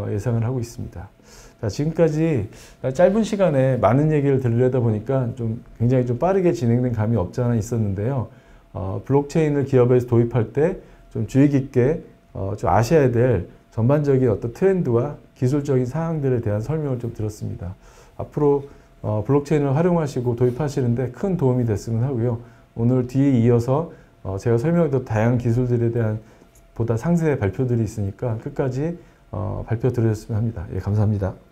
예상을 하고 있습니다. 자, 지금까지 짧은 시간에 많은 얘기를 들으려다 보니까 굉장히 좀 빠르게 진행된 감이 없지 않아 있었는데요. 블록체인을 기업에서 도입할 때 좀 주의 깊게 좀 아셔야 될 전반적인 어떤 트렌드와 기술적인 사항들에 대한 설명을 좀 들었습니다. 앞으로 블록체인을 활용하시고 도입하시는데 큰 도움이 됐으면 하고요. 오늘 뒤에 이어서 제가 설명했던 다양한 기술들에 대한 보다 상세한 발표들이 있으니까 끝까지 발표 들으셨으면 합니다. 예, 감사합니다.